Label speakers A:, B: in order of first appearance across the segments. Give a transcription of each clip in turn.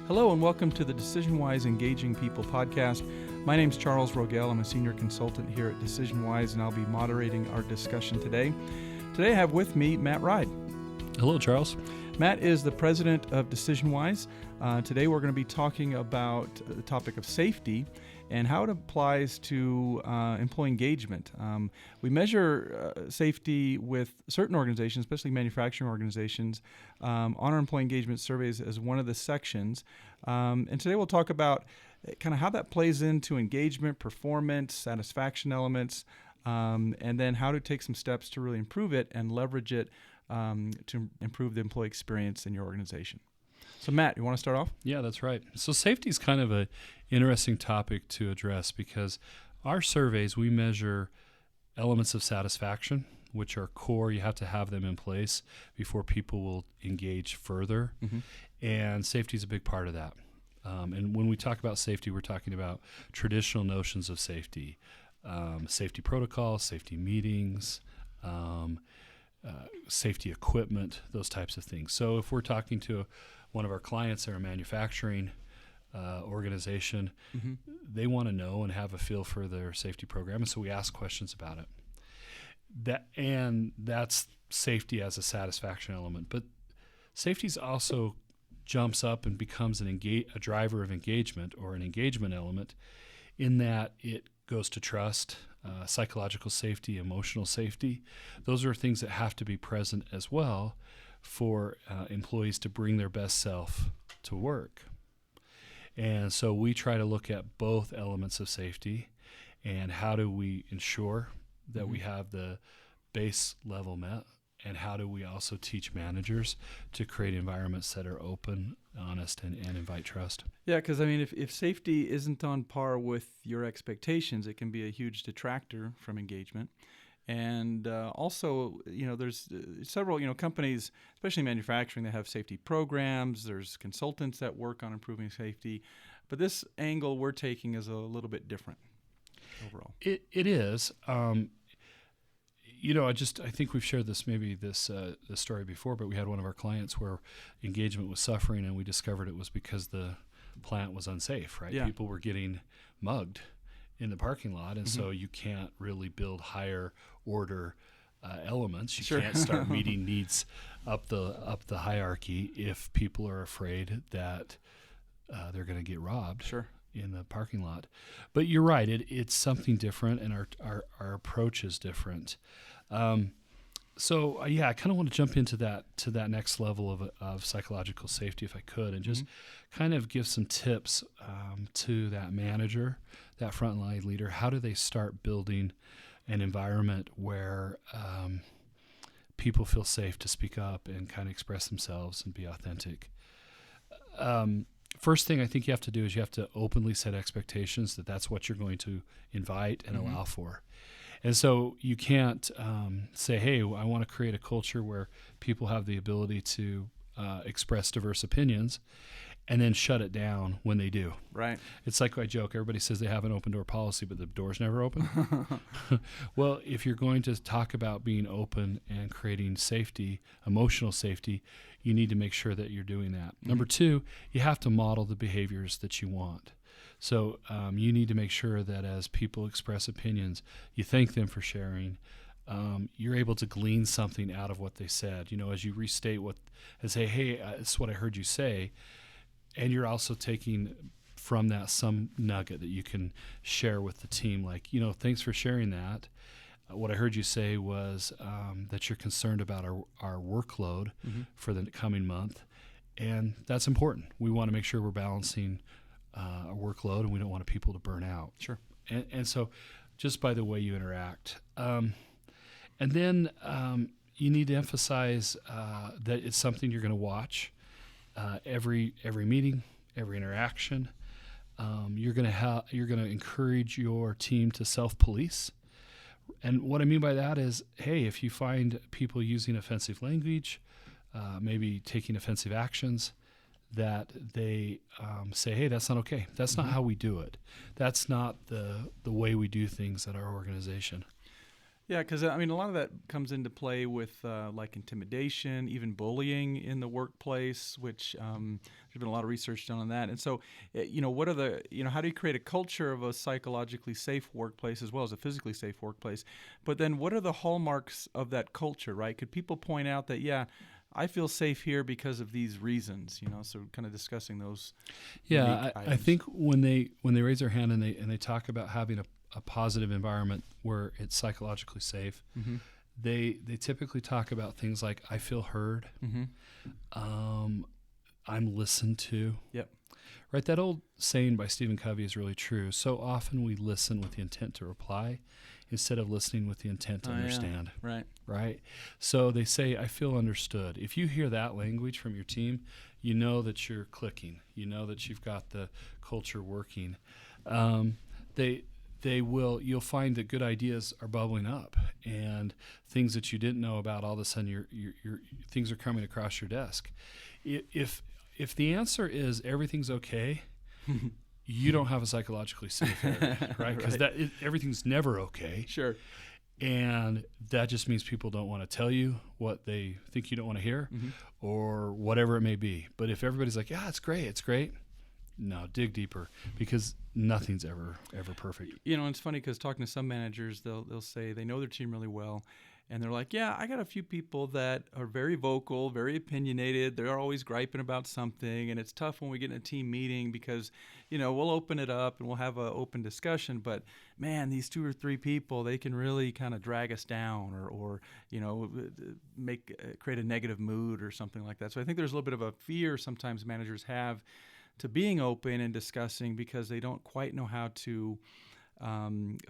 A: Hello and welcome to the DecisionWise Engaging People podcast. My name is Charles Rogel. I'm a senior consultant here at DecisionWise, and I'll be moderating our discussion today. Today I have with me Matt Wride.
B: Hello, Charles.
A: Matt is the president of DecisionWise. Today we're going to be talking about the topic of safety and how it applies to employee engagement. We measure safety with certain organizations, especially manufacturing organizations, on our employee engagement surveys as one of the sections. And today we'll talk about kind of how that plays into engagement, performance, satisfaction elements, and then how to take some steps to really improve it and leverage it to improve the employee experience in your organization. So Matt, you want to start off?
B: Yeah, that's right. So safety is kind of an interesting topic to address because our surveys, we measure elements of satisfaction, which are core. You have to have them in place before people will engage further. Mm-hmm. And safety is a big part of that. And when we talk about safety, we're talking about traditional notions of safety, safety protocols, safety meetings, safety equipment, those types of things. So if we're talking to one of our clients, they're a manufacturing organization, mm-hmm. they want to know and have a feel for their safety program, and so we ask questions about it. That's safety as a satisfaction element. But safety also jumps up and becomes a driver of engagement or an engagement element in that it goes to trust, psychological safety, emotional safety. Those are things that have to be present as well for employees to bring their best self to work. And so we try to look at both elements of safety and how do we ensure that mm-hmm. we have the base level met, and how do we also teach managers to create environments that are open, honest, and invite trust.
A: Yeah, because I mean, if safety isn't on par with your expectations, it can be a huge detractor from engagement. And also, there's several, companies, especially manufacturing, that have safety programs. There's consultants that work on improving safety. But this angle we're taking is a little bit different overall.
B: It is. I think we've shared this story before, but we had one of our clients where engagement was suffering, and we discovered it was because the plant was unsafe, right? Yeah. People were getting mugged in the parking lot, and mm-hmm. so you can't really build higher order elements. You can't start meeting needs up the hierarchy if people are afraid that they're going to get robbed in the parking lot. But you're right, it's something different, and our approach is different. I kind of want to jump into that next level of psychological safety, if I could, and just mm-hmm. kind of give some tips to that manager, that frontline leader. How do they start building an environment where people feel safe to speak up and kind of express themselves and be authentic? First thing I think you have to do is you have to openly set expectations that's what you're going to invite and mm-hmm. allow for. And so you can't say, hey, I want to create a culture where people have the ability to express diverse opinions and then shut it down when they do.
A: Right.
B: It's like I joke, everybody says they have an open door policy, but the door's never open. Well, if you're going to talk about being open and creating safety, emotional safety, you need to make sure that you're doing that. Mm-hmm. Number two, you have to model the behaviors that you want. So you need to make sure that as people express opinions, you thank them for sharing. You're able to glean something out of what they said. As you restate and say, hey, this is what I heard you say. And you're also taking from that some nugget that you can share with the team. Like, thanks for sharing that. What I heard you say was that you're concerned about our workload mm-hmm. for the coming month. And that's important. We want to make sure we're balancing our workload, and we don't want people to burn out.
A: Sure.
B: And so just by the way you interact. And then you need to emphasize that it's something you're going to watch every meeting, every interaction. You're going to encourage your team to self-police. And what I mean by that is, hey, if you find people using offensive language, maybe taking offensive actions, that they say, hey, that's not okay. That's mm-hmm. not how we do it. That's not the way we do things at our organization.
A: Yeah, because I mean, a lot of that comes into play with like intimidation, even bullying in the workplace, which there's been a lot of research done on that. And so, what are how do you create a culture of a psychologically safe workplace as well as a physically safe workplace? But then, what are the hallmarks of that culture, right? Could people point out that, yeah, I feel safe here because of these reasons, so kind of discussing those.
B: Yeah, I think when they raise their hand and they talk about having a positive environment where it's psychologically safe,
A: mm-hmm.
B: they typically talk about things like, I feel heard,
A: mm-hmm.
B: I'm listened to.
A: Yep.
B: Right, that old saying by Stephen Covey is really true. So often we listen with the intent to reply instead of listening with the intent to understand.
A: Yeah.
B: Right? So they say, I feel understood. If you hear that language from your team, you know that you're clicking. You know that you've got the culture working. You'll find that good ideas are bubbling up, and things that you didn't know about, all of a sudden your things are coming across your desk. If the answer is everything's okay, you don't have a psychologically safe area, right? Because everything's never okay.
A: Sure.
B: And that just means people don't want to tell you what they think you don't want to hear,
A: mm-hmm.
B: or whatever it may be. But if everybody's like, yeah, it's great. No, dig deeper, because nothing's ever perfect.
A: It's funny because talking to some managers, they'll say they know their team really well, and they're like, yeah, I got a few people that are very vocal, very opinionated. They're always griping about something, and it's tough when we get in a team meeting because, we'll open it up and we'll have an open discussion. But man, these 2 or 3 people, they can really kind of drag us down, or create a negative mood or something like that. So I think there's a little bit of a fear sometimes managers have to being open and discussing because they don't quite know how to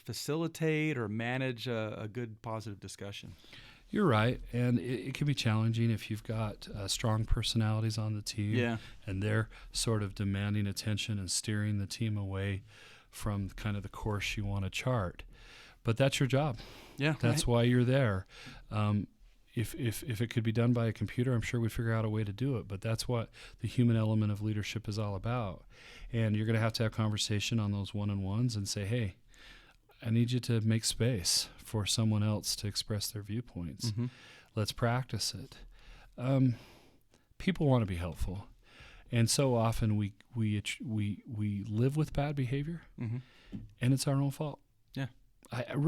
A: facilitate or manage a good, positive discussion.
B: You're right, and it can be challenging if you've got strong personalities on the team,
A: yeah.
B: and they're sort of demanding attention and steering the team away from kind of the course you want to chart. But that's your job.
A: Yeah,
B: that's why you're there. If it could be done by a computer, I'm sure we'd figure out a way to do it. But that's what the human element of leadership is all about. And you're going to have conversation on those one-on-ones and say, hey, I need you to make space for someone else to express their viewpoints.
A: Mm-hmm.
B: Let's practice it. People want to be helpful. And so often we live with bad behavior,
A: mm-hmm.
B: and it's our own fault.
A: Yeah.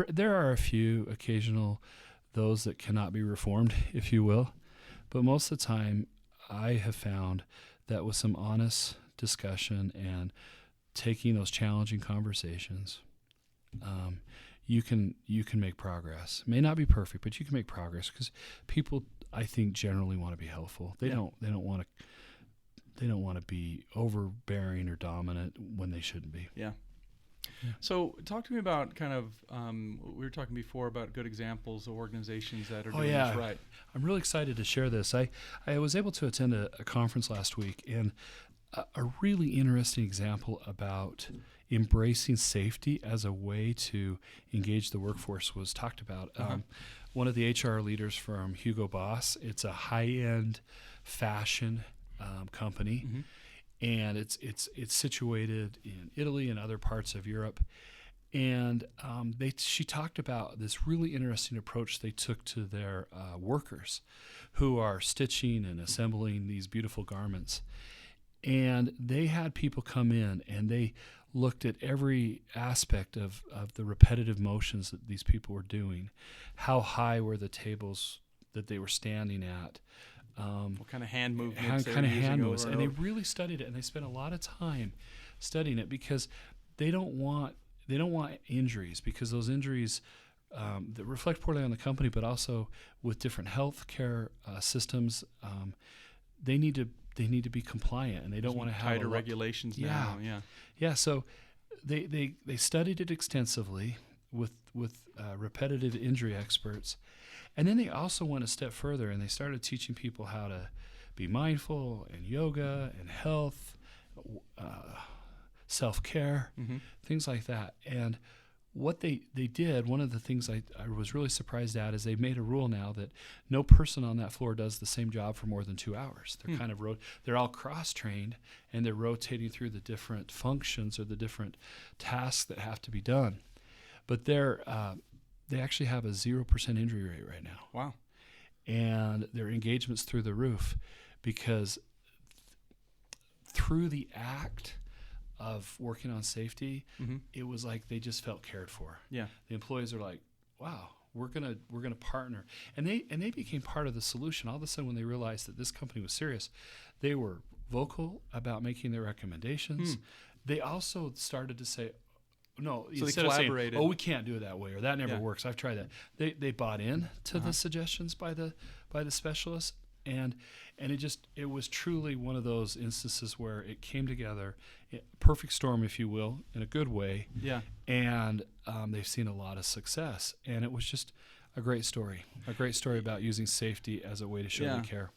B: There are a few occasional those that cannot be reformed, if you will. But most of the time, I have found that with some honest discussion and taking those challenging conversations, you can make progress. It may not be perfect, but you can make progress because people, I think, generally want to be helpful. They don't want to be overbearing or dominant when they shouldn't be.
A: Yeah. So talk to me about kind of, we were talking before about good examples of organizations that are doing this right.
B: I'm really excited to share this. I was able to attend a conference last week, and a really interesting example about embracing safety as a way to engage the workforce was talked about. One of the HR leaders from Hugo Boss, it's a high-end fashion company.
A: Mm-hmm.
B: And it's situated in Italy and other parts of Europe. And she talked about this really interesting approach they took to their workers who are stitching and assembling these beautiful garments. And they had people come in and they looked at every aspect of the repetitive motions that these people were doing. How high were the tables that they were standing at?
A: What kind of hand movements?
B: And they really studied it, and they spent a lot of time studying it because they don't want injuries, because those injuries that reflect poorly on the company, but also with different health care systems, they need to be compliant, and they don't want to have
A: tighter regulations now.
B: Yeah. So they studied it extensively with repetitive injury experts. And then they also went a step further, and they started teaching people how to be mindful and yoga and health, self-care,
A: mm-hmm.
B: things like that. And what they did, one of the things I was really surprised at, is they made a rule now that no person on that floor does the same job for more than 2 hours. They're kind of they're all cross-trained, and they're rotating through the different functions or the different tasks that have to be done. But they actually have a 0% injury rate right now.
A: Wow.
B: And their engagement's through the roof because through the act of working on safety, it was like they just felt cared for.
A: Yeah.
B: The employees are like, wow, we're gonna partner. And they became part of the solution. All of a sudden, when they realized that this company was serious, they were vocal about making their recommendations. They also started to say, no,
A: so
B: instead
A: they collaborated.
B: of saying, oh, we can't do it that way, or that never works. I've tried that. They bought in to the suggestions by the specialists, and it was truly one of those instances where it came together, perfect storm, if you will, in a good way.
A: Yeah.
B: And they've seen a lot of success, and it was just a great story about using safety as a way to show you care.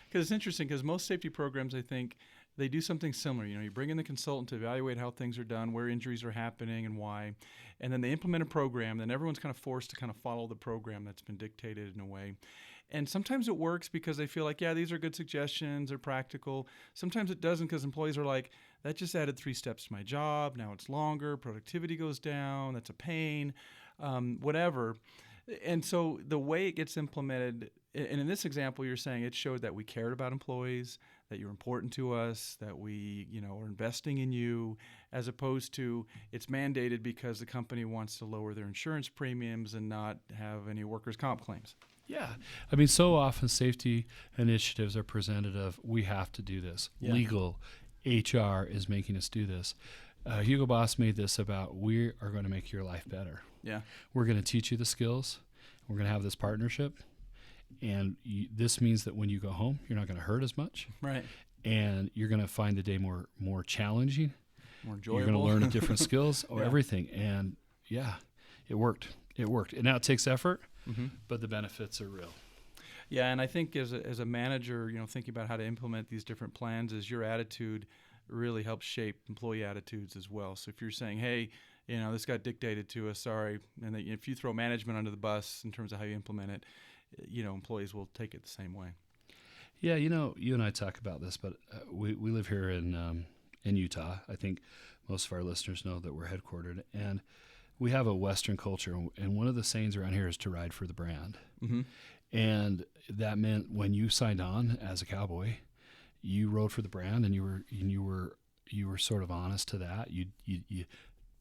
A: Because it's interesting, because most safety programs, I think, they do something similar. You bring in the consultant to evaluate how things are done, where injuries are happening and why, and then they implement a program. Then everyone's kind of forced to kind of follow the program that's been dictated in a way. And sometimes it works because they feel like, yeah, these are good suggestions, they're practical. Sometimes it doesn't because employees are like, that just added 3 steps to my job. Now it's longer, productivity goes down, that's a pain, whatever. And so the way it gets implemented, and in this example, you're saying it showed that we cared about employees, that you're important to us, that we, are investing in you, as opposed to it's mandated because the company wants to lower their insurance premiums and not have any workers' comp claims.
B: Yeah. I mean, so often safety initiatives are presented of, we have to do this. Yeah. Legal, HR is making us do this. Hugo Boss made this about, we are going to make your life better.
A: Yeah.
B: We're going to teach you the skills. We're going to have this partnership. And this means that when you go home, you're not going to hurt as much.
A: Right.
B: And you're going to find the day more challenging.
A: More enjoyable.
B: You're going to learn different skills or everything. And it worked. And now it takes effort, but the benefits are real.
A: Yeah, and I think as a manager, thinking about how to implement these different plans, is your attitude really helps shape employee attitudes as well. So if you're saying, hey, this got dictated to us, sorry, and that if you throw management under the bus in terms of how you implement it, employees will take it the same way.
B: Yeah, you and I talk about this, but we live here in Utah. I think most of our listeners know that we're headquartered, and we have a Western culture, and one of the sayings around here is to ride for the brand. And that meant when you signed on as a cowboy, you rode for the brand, and you were sort of honest to that. You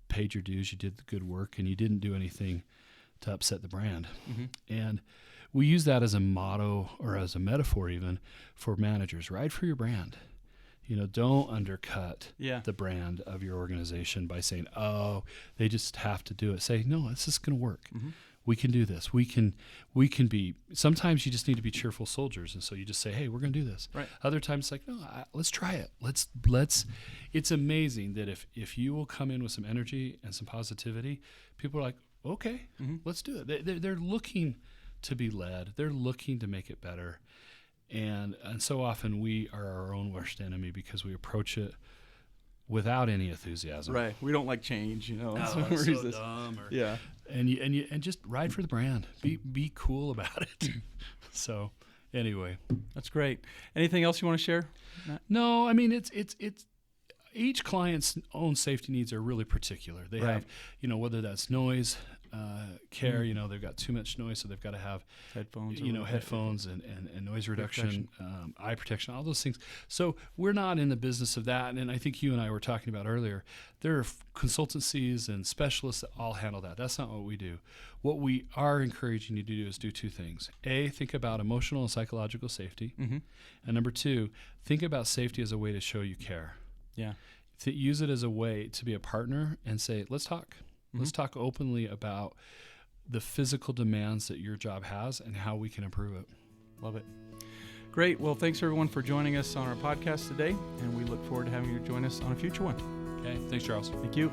B: paid your dues, you did the good work, and you didn't do anything to upset the brand. And we use that as a motto or as a metaphor even for managers. Ride for your brand. Don't undercut the brand of your organization by saying, oh, they just have to do it. Say, no, this is going to work. We can do this. We can be, sometimes you just need to be cheerful soldiers. And so you just say, hey, we're going to do this.
A: Right.
B: Other times it's like, no, let's try it. Let's, it's amazing that if you will come in with some energy and some positivity, people are like, okay, let's do it. They're looking to be led. They're looking to make it better. And so often we are our own worst enemy because we approach it without any enthusiasm.
A: Right. We don't like change,
B: Oh, that's so dumb. And just ride for the brand. Be cool about it. So anyway.
A: That's great. Anything else you want to share, Matt?
B: No, I mean, it's each client's own safety needs are really particular. They have, whether that's noise, care, they've got too much noise, so they've got to have headphones, headphones and noise reduction, eye protection, all those things. So we're not in the business of that. And I think you and I were talking about earlier, there are consultancies and specialists that all handle that. That's not what we do. What we are encouraging you to do is do 2 things. A, think about emotional and psychological safety. And number 2, think about safety as a way to show you care.
A: Yeah.
B: To use it as a way to be a partner and say, let's talk. Let's talk openly about the physical demands that your job has and how we can improve it.
A: Love it. Great. Well, thanks everyone for joining us on our podcast today, and we look forward to having you join us on a future one.
B: Okay. Thanks, Charles.
A: Thank you.